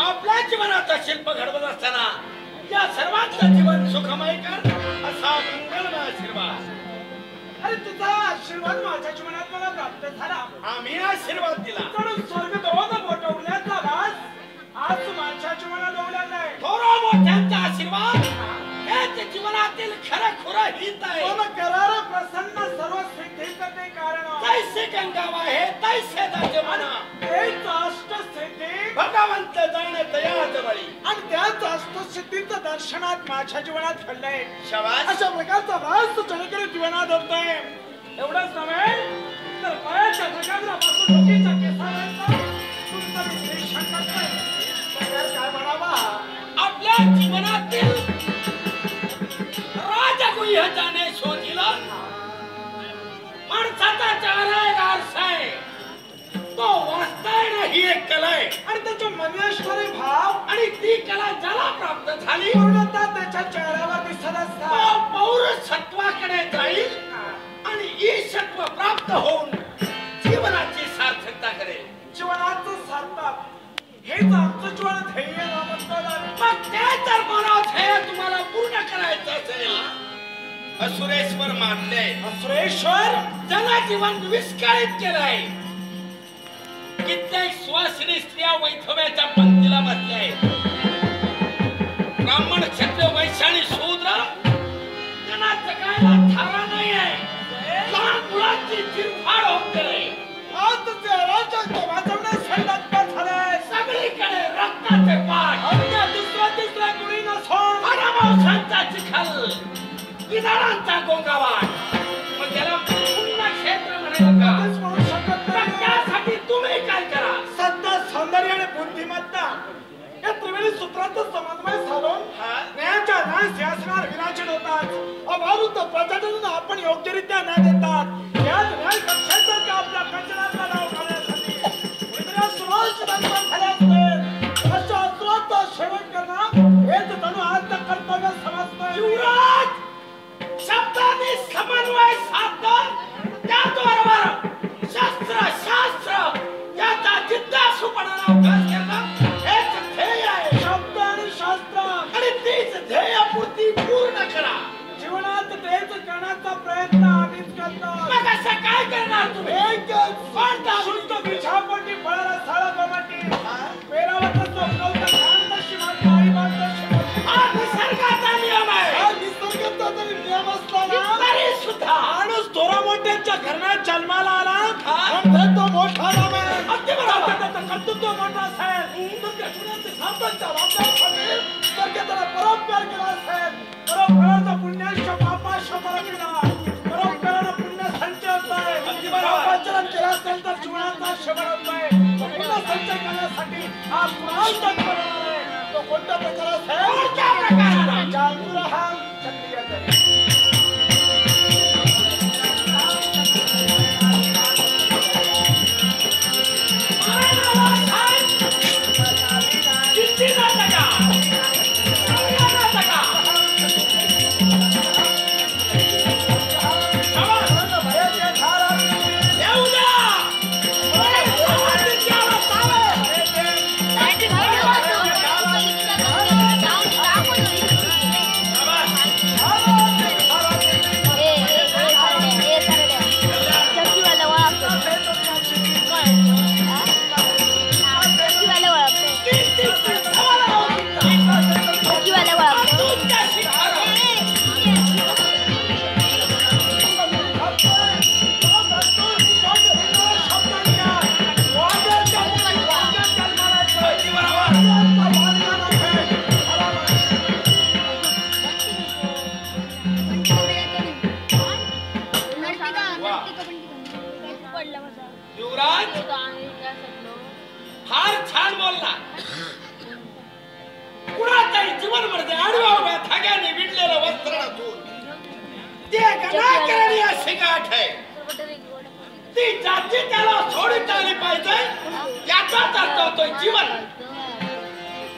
आपल्या जीवनाचं शिल्प घडवत असताना या सर्वांचं जीवन सुखमय कर असा मंगलमय आशीर्वाद. अरे तुझा आशीर्वाद माझ्या जीवनात मला प्राप्त झाला. आम्ही आशीर्वाद दिला पण स्वर्ग दोन मोठा उरल्याचा वास आज माझ्या जीवनात उरलेला आहे. थोरा मोठ्यांचा आशीर्वाद हेच जीवनातील खरं खुरं हित आहे. मन करार प्रसन्न सर्व सिद्धीचं ते कारण. तैसे गंगावा हे तैसे दाजे म्हणा. तेच अष्टसिद्धी भगवंत जाणे दया जवळी. आणि त्याच अष्टसिद्धीचं दर्शनात माझ्या जीवनात घडलंय. शाबास. अशा प्रकारचा वास जणकडे जीवनात होतोय. एवढंच नव्हे तर पायाच्या नखाग्रापासून डोकीच्या केसापर्यंत तुमचं विश्लेषण करतोय. काय म्हणावा आपल्या जीवनातील राजगुह्य जाणे शोधिला. माणसाचा चेहरा एक आरसा आहे. तो वाचताय ना ही एक कला आहे. आणि त्याचे मनेश्वरी भाव आणि ती कला ज्याला प्राप्त झाली पूर्णता त्याच्या चेहऱ्यावर दिसत असतात. तो पौरसत्वाकडे जाईल आणि ईशत्व प्राप्त होऊन जीवनाची सार्थकता करेल. जीवनाचं सार्थक हेच आमचं जीवन ध्येय नामस्मरण. मग ते जर मानव ध्येय तुम्हाला पूर्ण करायचं असेल असुरेश्वर मानले. असुरेश्वर ज्याला जीवन विस्कळीत केलंय. कित्येक सुवासिनी स्त्रिया वैधव्याच्या पंक्तीला बसल्या आहेत. ब्राह्मण क्षत्रिय वैश्य आणि शूद्र त्यांना जगायला थारा नाही आहे. लहान मुलांची चिरफाड होत गेली. आज राज्य वाचवण्यास झालंय. सगळीकडे रक्ताचे पाठ. दुसऱ्या कुणी नसून मांसाचा चिखल विधानांचा गोंगावाट. मग त्याला पूर्ण क्षेत्र म्हणाल का? म्हणू शकत नाही. त्यासाठी तुम्ही काय करा. सत्ता सौंदर्य आणि बुद्धिमत्ता या त्रिवेणी सूत्रांचा समन्वय साधून न्यायाच्या न्याय सिंहासनावर विराजमान होतात. अभावृत प्रजाजनांना आपण योग्यरित्या न्याय देतात. याच न्याय कक्षाचा का आपल्या कंचनाचा नाव करण्यासाठी कुणीतरी सुरक्षित झाले असते. अशा असुराचा सेवन करणं हेच जणू आज कर्तव्य समजतोय. युवराज शब्दांनी समन्वय साधतात. त्याचबरोबर शस्त्र शास्त्र याचा जिज्ञासूपणाने अभ्यास करणं हेच ध्येय आहे. शब्द आणि शास्त्र आणि तीच ध्येयपूर्ती पूर्ण करा. जीवनात तेच करण्याचा प्रयत्न आम्हीच करतो. मग असं काय करणार तुम्ही? शुद्ध बिछापट्टी फळाला साळा गमाटी पेरावतच स्वप्नवतं शांतशी माझी आई बांधशी. हा निसर्गाचा नियम आहे. हा निसर्गाचा जरी नियम असला ना तरी सुद्धा माणूस थोरा मोठ्यांच्या घरात जन्माला आला म्हणजे तो मोठा नाम आहे. अगदी बरोबर. त्याचं कर्तृत्व मोठं असेल. तुमच्या जीवनाचे सार्थकता वापर असेल तर ते त्याला परोपकार केला असेल. परोपकाराचा पुण्याश पापाश फरक केला. परोपकारानं पुण्य संचय होतोय. पापाचरण केला असेल तर जीवनाचा शेवट होतोय. तो पुन्हा संचय करण्यासाठी हा पुन्हा तत्पर आहे. तो कोणत्या प्रकार असेल? कोणत्या प्रकाराला? जागृहा चक्रिय करी. फार छान बोलला. कुणाचाही जीवन म्हणजे आडव्या उभ्या धाग्याने विणलेलं वस्त्र नसून ते गणाकरणी अशी गाठ आहे. ती जाती त्याला सोडून आली पाहिजे याचाच अर्थ होतोय जीवन.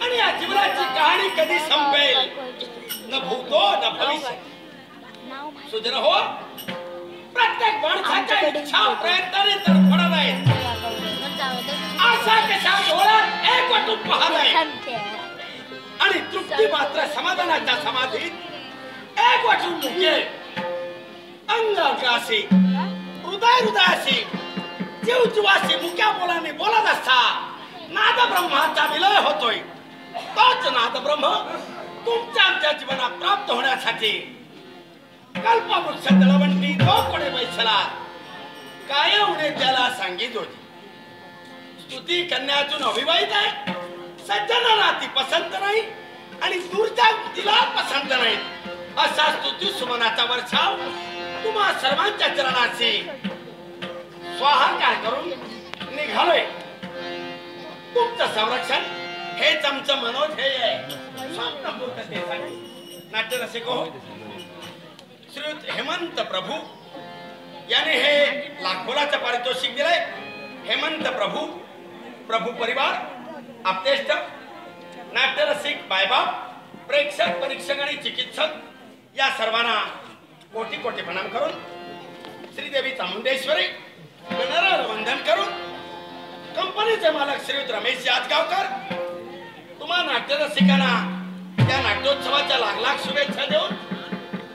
आणि या जीवनाची कहाणी कधी संपेल न भूतो न भविष्य. सुधर हो. प्रत्येक माणसाच्या इच्छा प्रयत्नाने तर थोडा नाही. असा कशा डोळ्यात एक वाटून पाहलंय आणि तृप्ती मात्र समाधानाच्या समाधीत एक वाटून मुके अंग अंगाशी हृदय हृदयाशी जीव जीवाशी मुक्या बोलाने बोलत असता नाद ब्रह्माचा विलय होतोय. तोच नाद ब्रह्म तुमच्या आमच्या जीवनात प्राप्त होण्यासाठी कल्पवृक्ष दळवंती जो कोणी बैसला काय उडे त्याला सांगित होती. स्तुती कन्यातून अभिवाहित आहे. सज्जनाला ती पसंत नाही आणि दूरच्या तिला पसंत नाही. असा स्तुती सुमनाचा वर्षाव तुम्हा सर्वांच्या चरणाशी स्वाहाकार करून निघालोय. तुमचं संरक्षण हेच आमचं मनोध्येय आहे. स्वप्नपूर्ततेसाठी नाट्यरसिको श्रीयुत हेमंत प्रभू याने हे लाखोलाचं पारितोषिक दिलंय. हेमंत प्रभू, प्रभू परिवार, आपतेष्ट, नाट्यरसिक बायबाप, प्रेक्षक, परीक्षक आणि चिकित्सक या सर्वांना कोटी कोटी प्रणाम करून श्रीदेवी चामुंडेश्वरी गणराला वंदन करून कंपनीचे मालक श्रीयुत रमेश यादगावकर तुम्हा नाट्यरसिकांना त्या नाट्योत्सवाच्या लाख लाख शुभेच्छा देऊन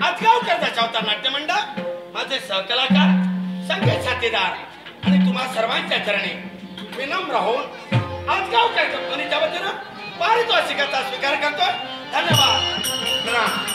आजगावकर दशावता नाट्य मंडळ, माझे सहकलाकार, संगीत साथीदार आणि तुम्हा सर्वांच्या चरणी विनम्र होऊन आजगावकर कंपनीच्या वतीनं पारितोषिकाचा स्वीकार करतोय. धन्यवाद. प्रणाम.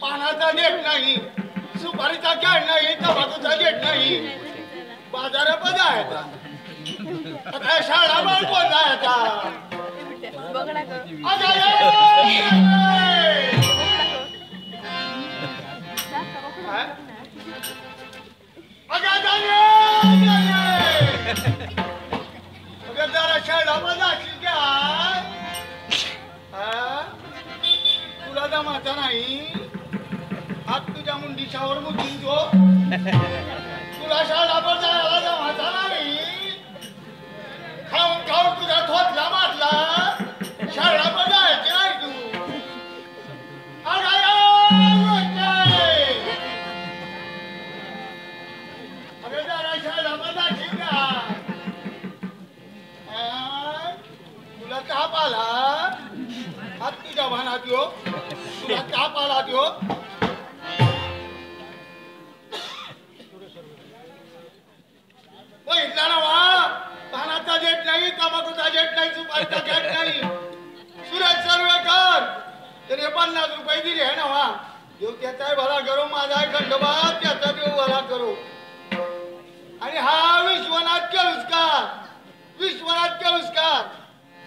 पानाचा गेट नाही, सुपारीचा गेट नाही, तंबाखूचा गेट नाही, बाजारात जायचा. आता शाळा पण कोण जायचा. जरा शाळा पण जाशील का? तुला जमाचा नाही. हात तुझ्या मुंडीशावर मुठीन जो. तुला शाळा पण जायला जमाचा नाही. खाऊन खाऊन तुझा थोतला मारला. शाळा पण जायची नाही तू. अगं जरा शाळा पण जाशील का? तुला ताप आला. हात तुझ्या भानात यो. तुला ताप आला त्यो. बघितला ना वा. पानाचा जेट नाही, तंबाखूचा जेट नाही, सुपारीचा जेट नाही. सुरेश सर्वेकर त्याने 50 रुपये दिले आहे ना वा. देव त्याचाही भला करो, माझा खंडोबा त्याचा देव भला करो. आणि हा विश्वनाथ केळुसकर, विश्वनाथ केळुसकर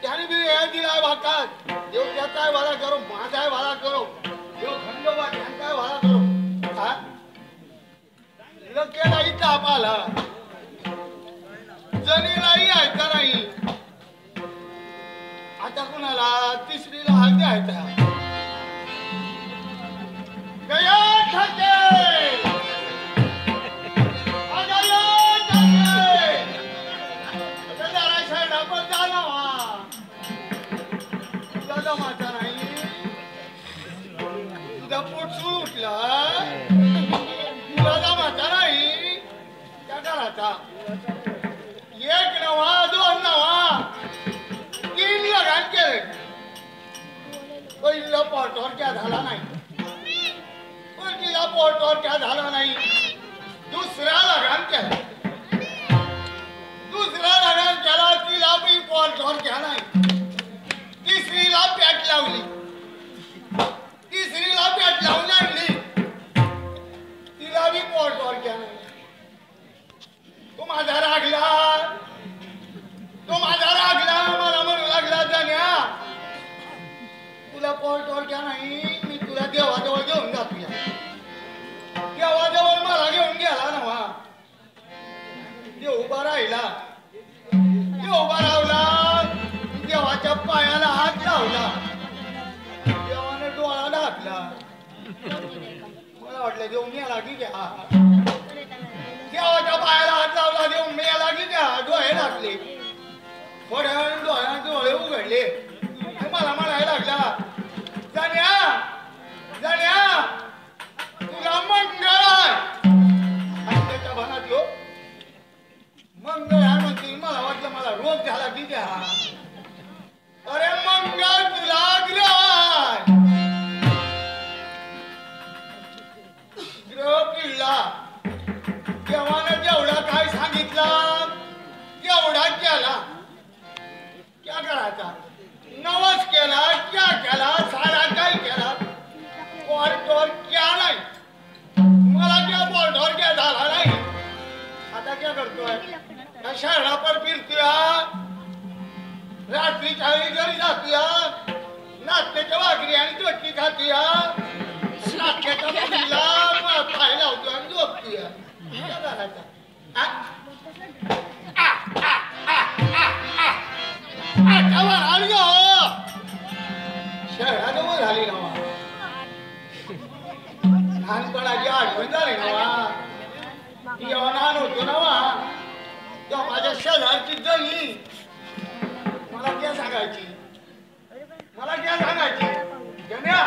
त्याने बी हे दिला भातात. देव त्याचाही भला करो, माझाही भला करो. देव खंडोबा त्यांचाही भला करो. हा लकेलाही ताप आला. जनीलाही ऐका नाही. आता कुणाला तिसरीला हात द्यायचा. गया ठाके पण जाणवा. तुला जमाचा नाही. पोटसूळ उठला तुला माता नाही त्या घराचा एक नवा दोन नवा 3 लगान केले पहिला पोटवर क्या झाला नाही पहिला पोटवर क्या झाला नाही दुसरा लगान केला तिला बी पोटवर क्या नाही तिसरीला पॅट लावली तिसरीला पॅट लावून आणली तिला बी पोटवर क्या नाही तो माझा रागला मला म्हणू लागला जाण्या तुला पोटवर क्या नाही मी तुला देवाजवळ घेऊन जातोया देवाजवळ मला घेऊन गेला नवा देव उभा राहिला देवाच्या पायाला हात लावला देवाने डोळा दाखला मला वाटलं देव मेला की घ्या देवाच्या पायाला हात लावला देव मेला की घ्या डोळे दाखले थोड्या वेळ डोळे उघडले मला म्हणायला लागला जाण्या तुला मंगळ आहे आणि त्याच्या भानात यो मंगळ आहे म्हणते मला वाटलं मला रोग झाला की द्या अरे मंगळ तुला ग्रह पिळला देवानं जेवढा काय सांगितला तेवढा केला क्या करायचा नवस केला क्या केला सारा काय केला पोटवर क्या नाही मला क्या पोटवर क्या झाला नाही आता क्या करतोय शहरा पर फिरतोय रात्रीच्या वेळी घरी जातोय नाश्त्याच्या भाकरी आणि चटणी खातोय नाश्त्याच्या मुलीला पाय लावतोय आणि झोपतोय क्या करायचा शहराजवळ झाली नवा लहानपणाची आठवण झाली नवा जेव्हा लहान होतो नवा तेव्हा माझ्या शेजारची जणी मला क्या सांगायची जण्या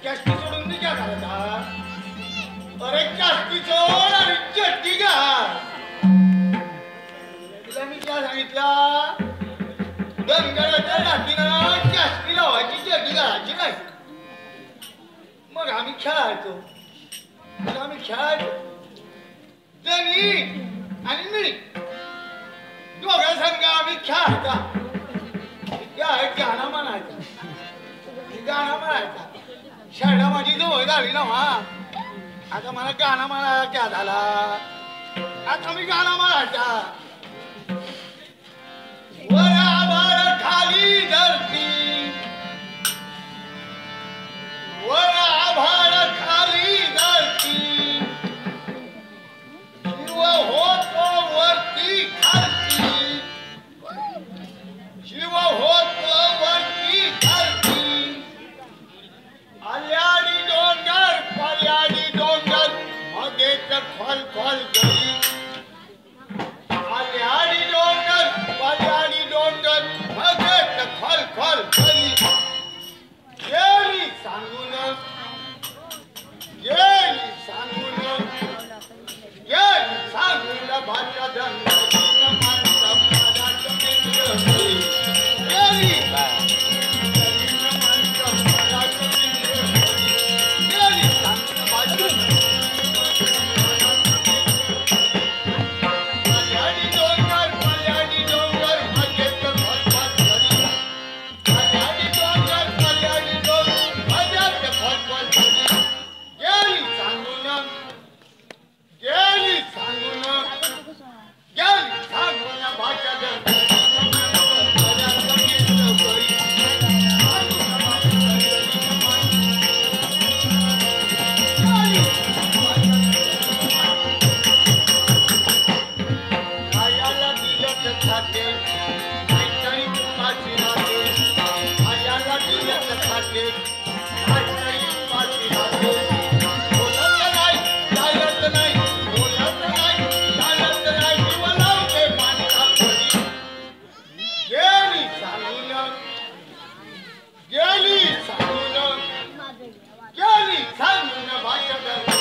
जास्ती सोडून मी क्या करायचा अरे जास्ती सोड आणि चट्टी घाल तुला मी क्या सांगितलं गंगाच्या रात्रीनं जास्ती लावायची चट्टी घालायची नाही मग आम्ही खेळायचो जणी आणि मी दोघा संघ आम्ही खेळायचा गाणं म्हणायचा शाळा माझी जवळ झाली ना आता मला गाणं म्हणायला क्या झाला आता मी गाणं म्हणायचा वर आभाळ खाली धरती वर आभाळ खाली धरती शिव होतो वरती खालती शिव होतो वरती खालती आल्याडी डोंगर पल्याडी डोंगर मध्येच खोल खोल गली बोली सांगून भाषण